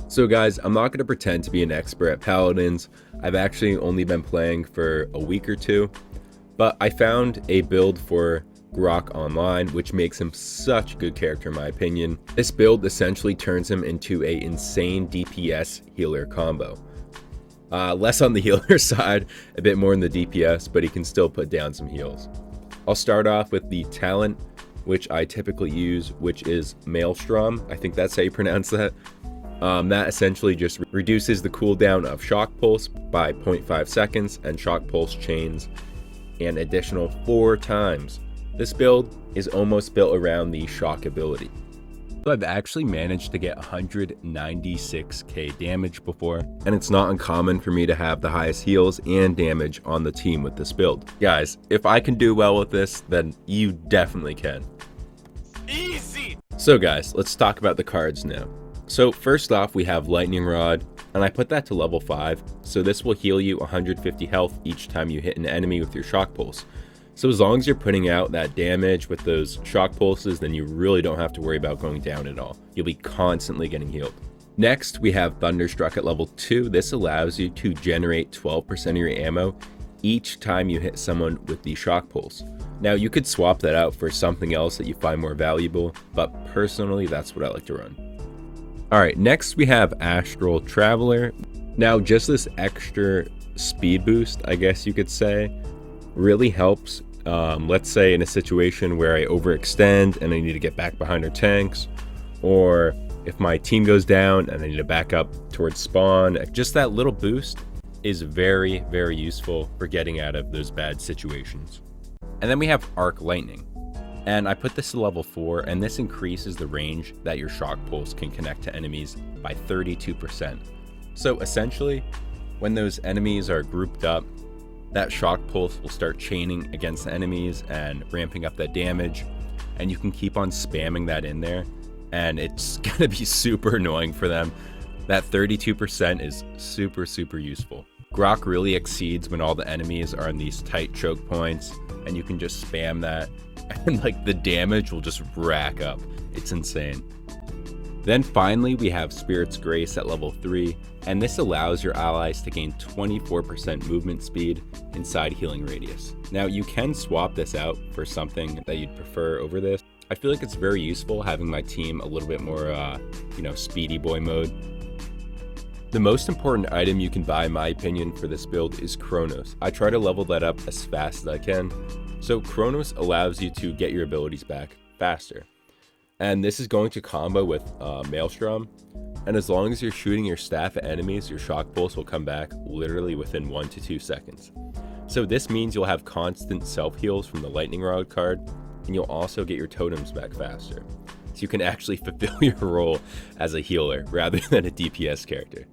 So guys, I'm not going to pretend to be an expert at paladins. I've actually only been playing for a week or two, but I found a build for Grok online, which makes him such a good character in my opinion. This build essentially turns him into a insane DPS healer combo. Less on the healer side, a bit more in the DPS, but he can still put down some heals. I'll start off with the talent, which I typically use, which is Maelstrom. I think that's how you pronounce that. That essentially just reduces the cooldown of Shock Pulse by 0.5 seconds and Shock Pulse chains an additional 4 times. This build is almost built around the Shock ability. So I've actually managed to get 196k damage before, and it's not uncommon for me to have the highest heals and damage on the team with this build. Guys, if I can do well with this, then you definitely can. Easy! So guys, let's talk about the cards now. So first off, we have Lightning Rod, and I put that to level 5, so this will heal you 150 health each time you hit an enemy with your Shock Pulse. So as long as you're putting out that damage with those Shock Pulses, then you really don't have to worry about going down at all. You'll be constantly getting healed. Next, we have Thunderstruck at level 2. This allows you to generate 12% of your ammo each time you hit someone with the Shock Pulse. Now you could swap that out for something else that you find more valuable, but personally that's what I like to run. Alright, next we have Astral Traveler. Now just this extra speed boost, I guess you could say, really helps. Let's say in a situation where I overextend and I need to get back behind our tanks, or if my team goes down and I need to back up towards spawn, just that little boost is very, very useful for getting out of those bad situations. And then we have Arc Lightning. And I put this to level 4, and this increases the range that your Shock Pulse can connect to enemies by 32%. So essentially, when those enemies are grouped up, that Shock Pulse will start chaining against the enemies and ramping up that damage, and you can keep on spamming that in there, and it's gonna be super annoying for them. That 32% is super, super useful. Grok really exceeds when all the enemies are in these tight choke points, and you can just spam that, and like the damage will just rack up. It's insane. Then finally we have Spirit's Grace at level 3, and this allows your allies to gain 24% movement speed inside healing radius. Now you can swap this out for something that you'd prefer over this. I feel like it's very useful having my team a little bit more, speedy boy mode. The most important item you can buy, in my opinion, for this build is Chronos. I try to level that up as fast as I can. So Chronos allows you to get your abilities back faster. And this is going to combo with Maelstrom. And as long as you're shooting your staff at enemies, your Shock Pulse will come back literally within 1 to 2 seconds. So this means you'll have constant self-heals from the Lightning Rod card, and you'll also get your totems back faster. So you can actually fulfill your role as a healer rather than a DPS character.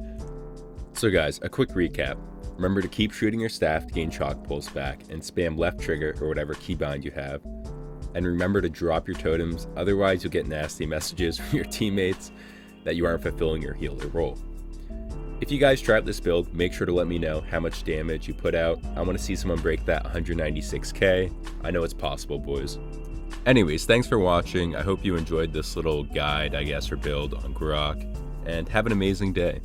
So guys, a quick recap. Remember to keep shooting your staff to gain Shock Pulse back, and spam left trigger or whatever keybind you have. And remember to drop your totems, otherwise you'll get nasty messages from your teammates that you aren't fulfilling your healer role. If you guys try out this build, make sure to let me know how much damage you put out. I want to see someone break that 196k. I know it's possible, boys. Anyways, thanks for watching. I hope you enjoyed this little guide, I guess, or build on Grok, and have an amazing day.